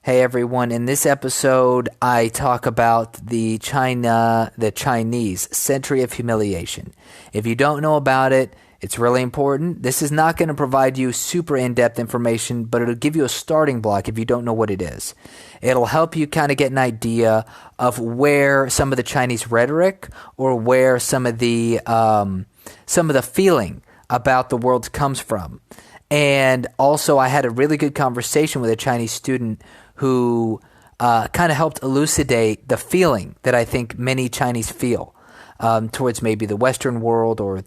Hey everyone, in this episode I talk about the Chinese Century of Humiliation. If you don't know about it, it's really important. This is not going to provide you super in-depth information, but it'll give you a starting block if you don't know what it is. It'll help you kind of get an idea of where some of the Chinese rhetoric or where some of the feeling about the world comes from. And also I had a really good conversation with a Chinese student who kind of helped elucidate the feeling that I think many Chinese feel towards maybe the Western world or,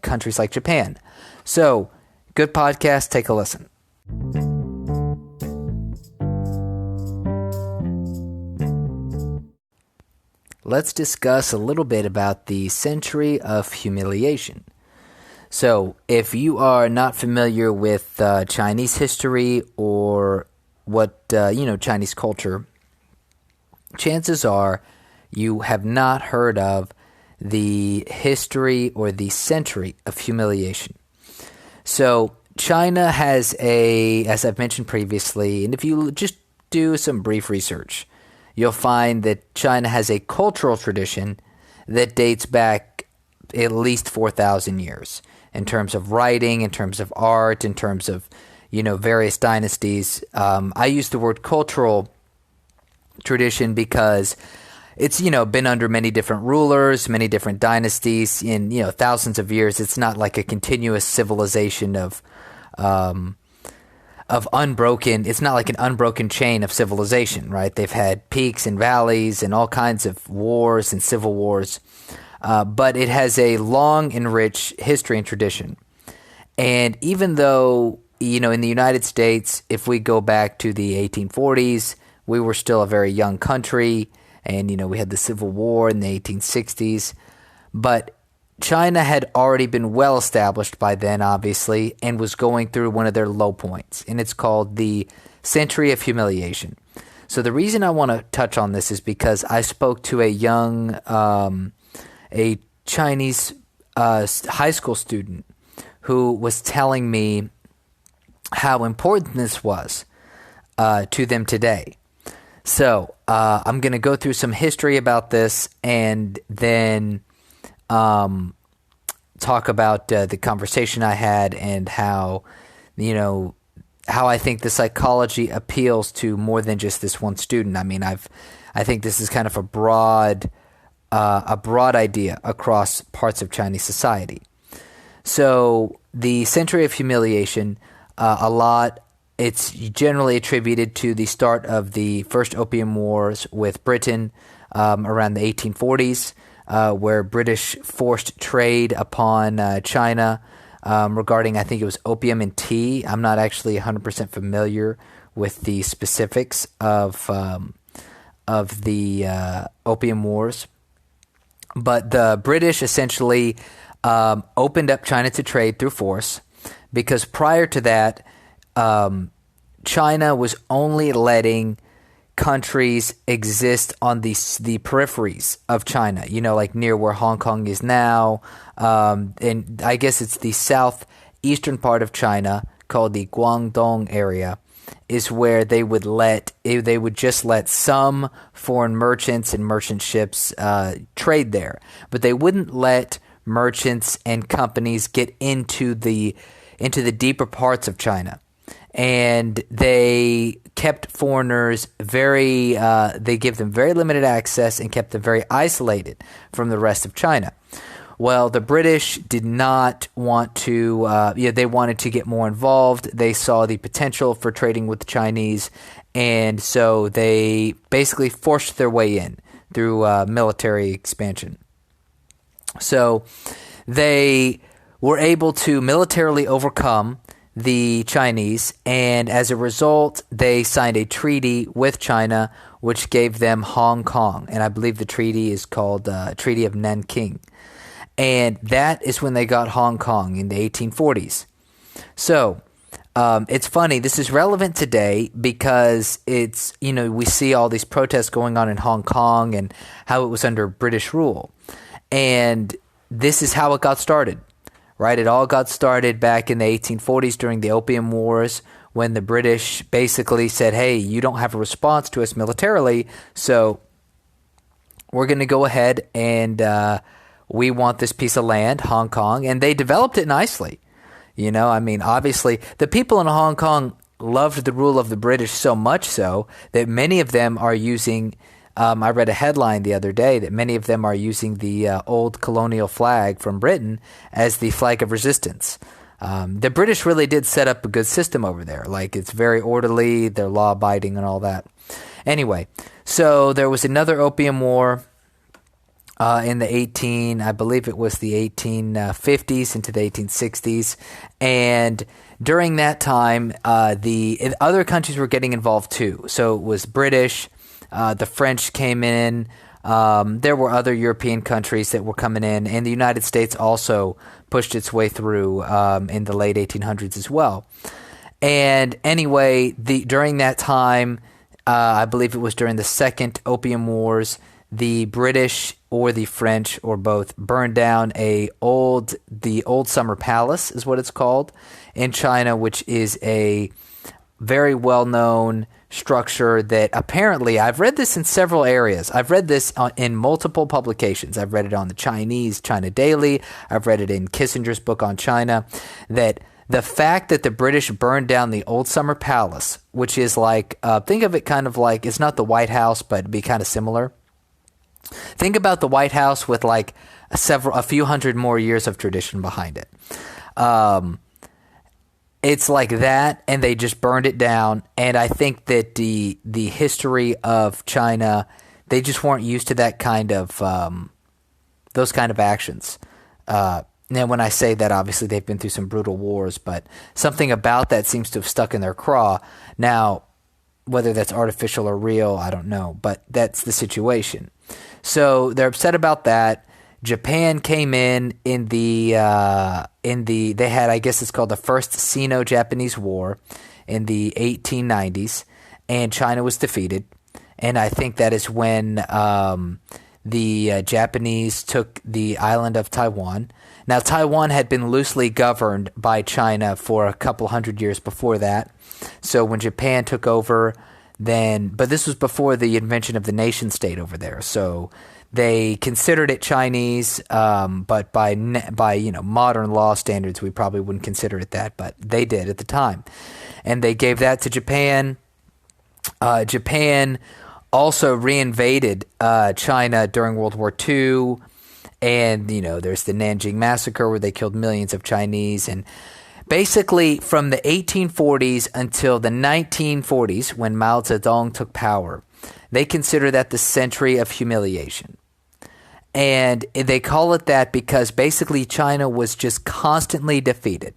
countries like Japan. So, good podcast. Take a listen. Let's discuss a little bit about the Century of Humiliation. So, if you are not familiar with Chinese history or what, Chinese culture, chances are you have not heard of the history or the Century of Humiliation. So, China has as I've mentioned previously, and if you just do some brief research, you'll find that China has a cultural tradition that dates back at least 4,000 years in terms of writing, in terms of art, in terms of various dynasties. I use the word cultural tradition because it's, been under many different rulers, many different dynasties in, thousands of years. It's not like a continuous civilization of unbroken, it's not like an unbroken chain of civilization, right? They've had peaks and valleys and all kinds of wars and civil wars. But it has a long and rich history and tradition. And even though, in the United States, if we go back to the 1840s, we were still a very young country, and, we had the Civil War in the 1860s. But China had already been well established by then, obviously, and was going through one of their low points. And it's called the Century of Humiliation. So the reason I want to touch on this is because I spoke to a Chinese high school student who was telling me how important this was to them today. So I'm going to go through some history about this and then talk about the conversation I had and how I think the psychology appeals to more than just this one student. I mean, I think this is kind of a broad idea across parts of Chinese society. So the Century of Humiliation, it's generally attributed to the start of the first Opium Wars with Britain around the 1840s, where British forced trade upon China regarding, I think it was opium and tea. I'm not actually 100% familiar with the specifics of the Opium Wars. But the British essentially opened up China to trade through force because prior to that, China was only letting countries exist on the peripheries of China, like near where Hong Kong is now. And I guess it's the southeastern part of China called the Guangdong area is where they would just let some foreign merchants and merchant ships trade there, but they wouldn't let merchants and companies get into the deeper parts of China, and they kept foreigners they give them very limited access and kept them very isolated from the rest of China. Well, the British did not want to, they wanted to get more involved. They saw the potential for trading with the Chinese, and so they basically forced their way in through military expansion. So they were able to militarily overcome the Chinese, and as a result, they signed a treaty with China, which gave them Hong Kong, and I believe the treaty is called Treaty of Nanking. And that is when they got Hong Kong in the 1840s. So it's funny. This is relevant today because it's, we see all these protests going on in Hong Kong and how it was under British rule. And this is how it got started, right? It all got started back in the 1840s during the Opium Wars when the British basically said, hey, you don't have a response to us militarily, so we're going to go ahead and we want this piece of land, Hong Kong, and they developed it nicely. You know, I mean, obviously, the people in Hong Kong loved the rule of the British so much so that many of them are using I read a headline the other day that many of them are using the old colonial flag from Britain as the flag of resistance. The British really did set up a good system over there. Like, it's very orderly, they're law-abiding and all that. Anyway, so there was another Opium War in the I believe it was the 1850s into the 1860s. And during that time, the other countries were getting involved too. So it was British, the French came in. There were other European countries that were coming in, and the United States also pushed its way through in the late 1800s as well. And anyway, during that time, I believe it was during the Second Opium Wars, the British or the French or both burned down the old Summer Palace is what it's called in China, which is a very well-known structure that apparently, I've read this in several areas. I've read this in multiple publications. I've read it on the China Daily. I've read it in Kissinger's book on China, that the fact that the British burned down the old Summer Palace, which is like, think of it kind of like, it's not the White House, but it'd be kind of similar. Think about the White House with like a few hundred more years of tradition behind it. It's like that, and they just burned it down. And I think that the history of China, they just weren't used to that kind of those kind of actions. Now, when I say that, obviously they've been through some brutal wars, but something about that seems to have stuck in their craw. Now, whether that's artificial or real, I don't know, but that's the situation. So they're upset about that. Japan came in the they had, I guess it's called the First Sino-Japanese War in the 1890s, and China was defeated. And I think that is when the Japanese took the island of Taiwan. Now, Taiwan had been loosely governed by China for a couple hundred years before that. So when Japan took over, but this was before the invention of the nation state over there. So they considered it Chinese, but by modern law standards, we probably wouldn't consider it that, but they did at the time. And they gave that to Japan. Japan also reinvaded China during World War II. And, there's the Nanjing Massacre where they killed millions of Chinese. And basically from the 1840s until the 1940s, when Mao Zedong took power, they consider that the century of humiliation. And they call it that because basically China was just constantly defeated,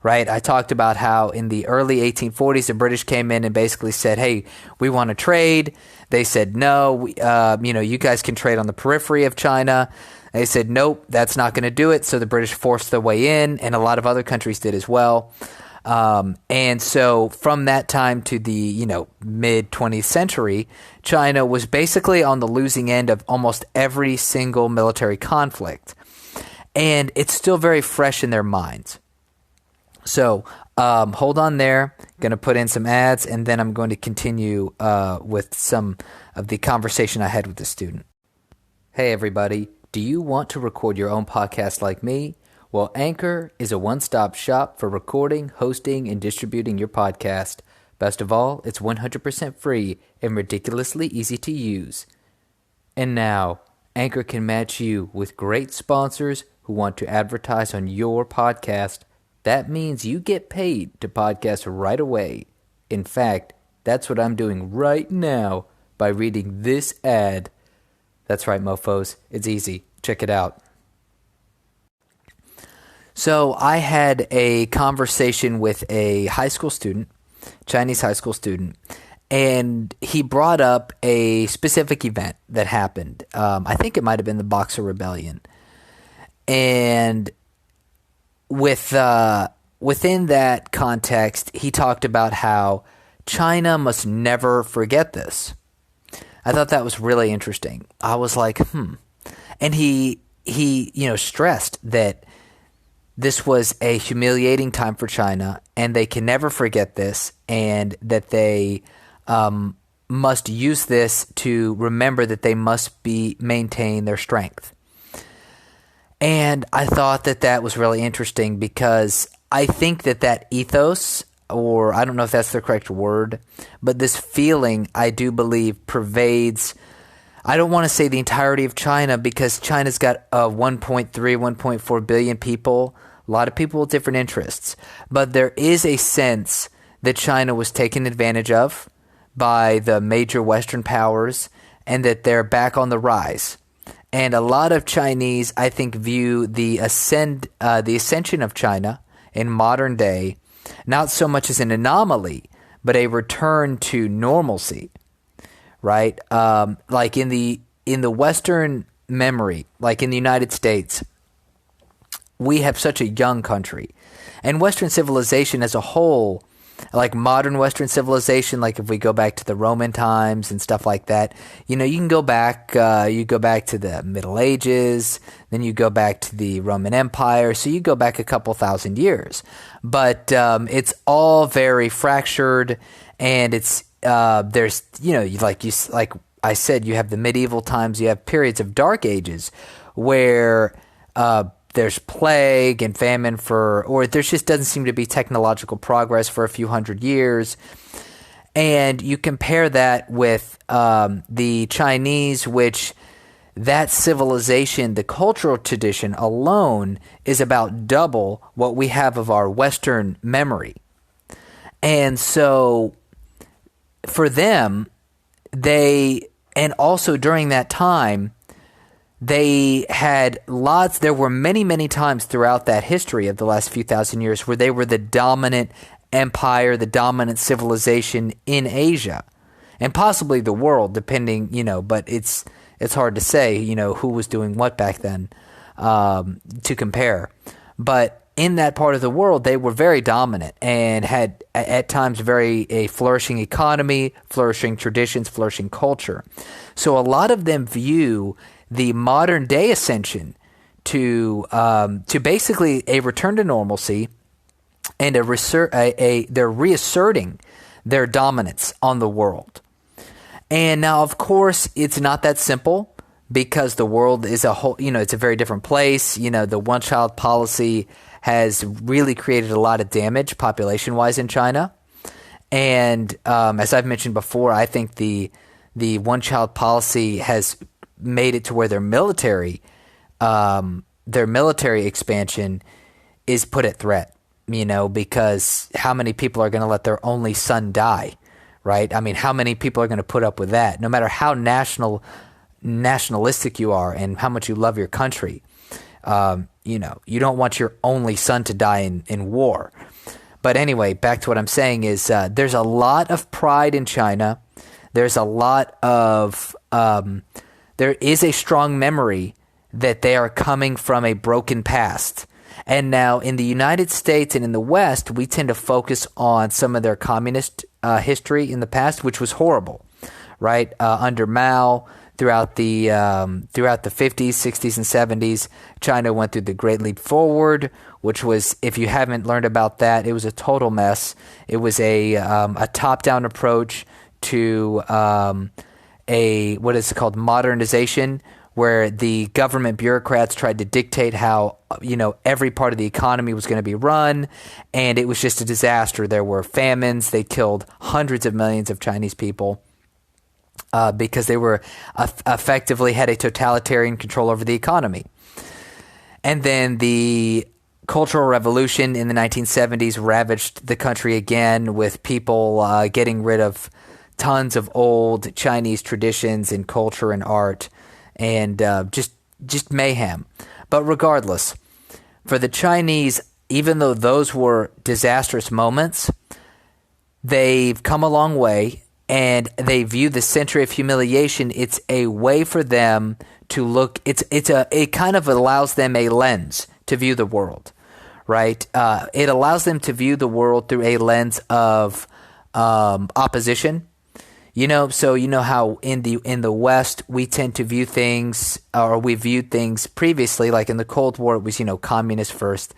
right? I talked about how in the early 1840s, the British came in and basically said, hey, we want to trade. They said, no, you guys can trade on the periphery of China. They said, nope, that's not going to do it. So the British forced their way in, and a lot of other countries did as well. And so from that time to the, mid 20th century, China was basically on the losing end of almost every single military conflict. And it's still very fresh in their minds. So hold on there. Going to put in some ads, and then I'm going to continue with some of the conversation I had with the student. Hey, everybody. Do you want to record your own podcast like me? Well, Anchor is a one-stop shop for recording, hosting, and distributing your podcast. Best of all, it's 100% free and ridiculously easy to use. And now, Anchor can match you with great sponsors who want to advertise on your podcast. That means you get paid to podcast right away. In fact, that's what I'm doing right now by reading this ad. That's right, mofos. It's easy. Check it out. So I had a conversation with a high school student, Chinese high school student, and he brought up a specific event that happened. I think it might have been the Boxer Rebellion. And within that context, he talked about how China must never forget this. I thought that was really interesting. I was like, And he stressed that this was a humiliating time for China, and they can never forget this, and that they must use this to remember that they must maintain their strength. And I thought that that was really interesting because I think that that ethos, or I don't know if that's the correct word, but this feeling, I do believe, pervades, I don't want to say the entirety of China, because China's got 1.3, 1.4 billion people, a lot of people with different interests. But there is a sense that China was taken advantage of by the major Western powers and that they're back on the rise. And a lot of Chinese, I think, view the ascension of China in modern day not so much as an anomaly, but a return to normalcy, right? Like in the Western memory, like in the United States, we have such a young country, and Western civilization as a whole, like modern Western civilization, like if we go back to the Roman times and stuff like that, you can go back, you go back to the Middle Ages, then you go back to the Roman Empire, so you go back a couple thousand years. But it's all very fractured, and it's there's, like I said, you have the medieval times, you have periods of dark ages where there's plague and famine or there just doesn't seem to be technological progress for a few hundred years. And you compare that with the Chinese, which that civilization, the cultural tradition alone is about double what we have of our Western memory. And so for them, and also during that time, they had there were many, many times throughout that history of the last few thousand years where they were the dominant empire, the dominant civilization in Asia, and possibly the world, depending, but it's hard to say, who was doing what back then to compare. But in that part of the world, they were very dominant and had at times a flourishing economy, flourishing traditions, flourishing culture. So a lot of them view the modern day ascension to basically a return to normalcy, and they're reasserting their dominance on the world. And now, of course, it's not that simple, because the world is a whole, it's a very different place. The one-child policy has really created a lot of damage population-wise in China. And as I've mentioned before, I think the one-child policy has made it to where their military expansion is put at threat, because how many people are going to let their only son die, right? I mean, how many people are going to put up with that? No matter how nationalistic you are and how much you love your country, you don't want your only son to die in war. But anyway, back to what I'm saying is there's a lot of pride in China. There's a lot of there is a strong memory that they are coming from a broken past. And now in the United States and in the West, we tend to focus on some of their communist history in the past, which was horrible, right? Under Mao, throughout the 50s, 60s, and 70s, China went through the Great Leap Forward, which was, if you haven't learned about that, it was a total mess. It was a top-down approach to what is called modernization, where the government bureaucrats tried to dictate how every part of the economy was going to be run, and it was just a disaster. There were famines. They killed hundreds of millions of Chinese people because they were effectively had a totalitarian control over the economy. And then the Cultural Revolution in the 1970s ravaged the country again, with people getting rid of tons of old Chinese traditions and culture and art, and just mayhem. But regardless, for the Chinese, even though those were disastrous moments, they've come a long way, and they view the century of humiliation. It's a way for them to look. It kind of allows them a lens to view the world, right? It allows them to view the world through a lens of opposition. So how in the West we tend to view things, or we viewed things previously, like in the Cold War, it was communist first,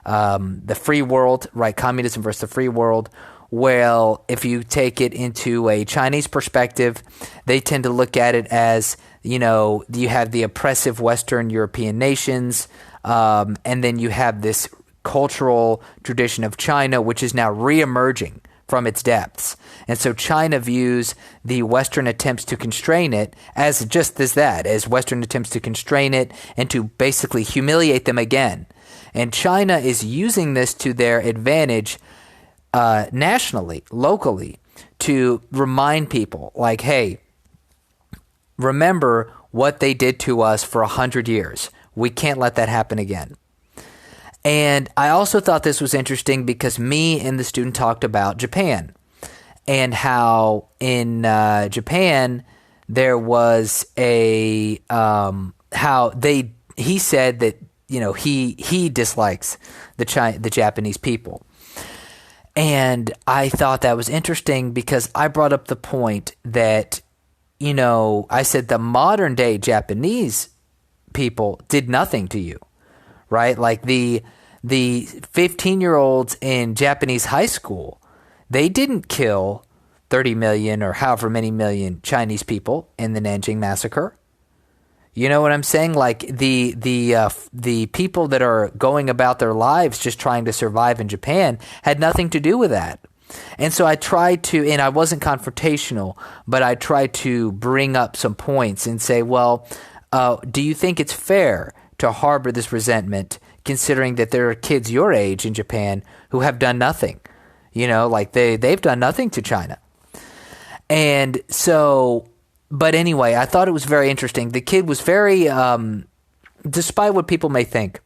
the free world, right? Communism versus the free world. Well, if you take it into a Chinese perspective, they tend to look at it as, you know, you have the oppressive Western European nations, and then you have this cultural tradition of China, which is now reemerging from its depths. And so China views the Western attempts to constrain it as just as Western attempts to constrain it and to basically humiliate them again. And China is using this to their advantage nationally, locally, to remind people like, hey, remember what they did to us for 100 years. We can't let that happen again. And I also thought this was interesting because me and the student talked about Japan and how in Japan there was he said that, you know, he dislikes the Japanese people. And I thought that was interesting because I brought up the point that, you know, I said the modern day Japanese people did nothing to you, right? Like the 15-year-olds in Japanese high school, they didn't kill 30 million or however many million Chinese people in the Nanjing massacre. You know what I'm saying? Like the people that are going about their lives just trying to survive in Japan had nothing to do with that. And so I tried to, and I wasn't confrontational, but I tried to bring up some points and say, well, do you think it's fair to harbor this resentment considering that there are kids your age in Japan who have done nothing? You know, like they've done nothing to China. And so... But anyway, I thought it was very interesting. The kid was very, despite what people may think,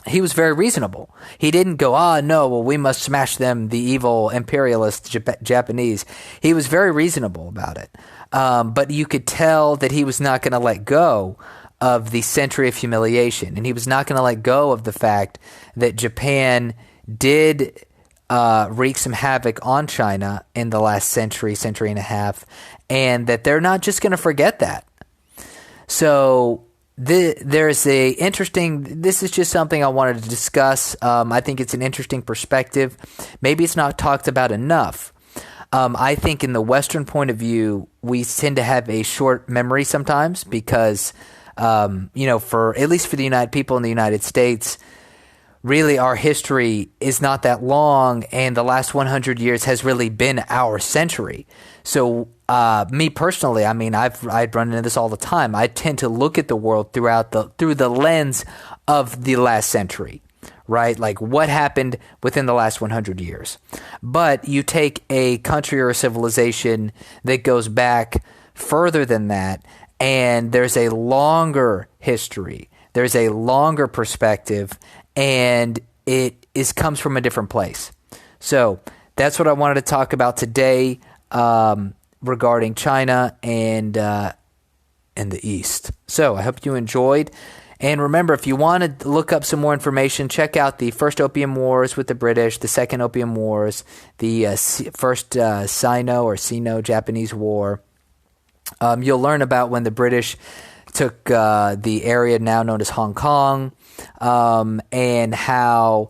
he was very reasonable. He didn't go, no, well, we must smash them, the evil imperialist Japanese. He was very reasonable about it. But you could tell that he was not going to let go of the century of humiliation. And he was not going to let go of the fact that Japan did wreak some havoc on China in the last century and a half, and that they're not just going to forget that. So there's this is just something I wanted to discuss. I think it's an interesting perspective. Maybe it's not talked about enough. I think in the Western point of view, we tend to have a short memory sometimes because, for at least for the people in the United States, really our history is not that long, and the last 100 years has really been our century. So me personally, I mean, I'd run into this all the time. I tend to look at the world through the lens of the last century, right? Like what happened within the last 100 years. But you take a country or a civilization that goes back further than that, and there's a longer history, there's a longer perspective, and it comes from a different place. So that's what I wanted to talk about today regarding China and the East. So I hope you enjoyed. And remember, if you want to look up some more information, check out the First Opium Wars with the British, the Second Opium Wars, the First Sino-Japanese War. You'll learn about when the British took the area now known as Hong Kong, and how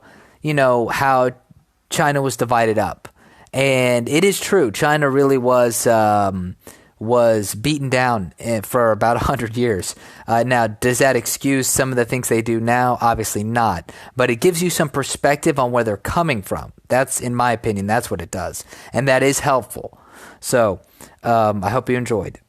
China was divided up. And it is true, China really was beaten down for about 100 years. Now, does that excuse some of the things they do now? Obviously not. But it gives you some perspective on where they're coming from. That's, in my opinion, that's what it does. And that is helpful. So I hope you enjoyed.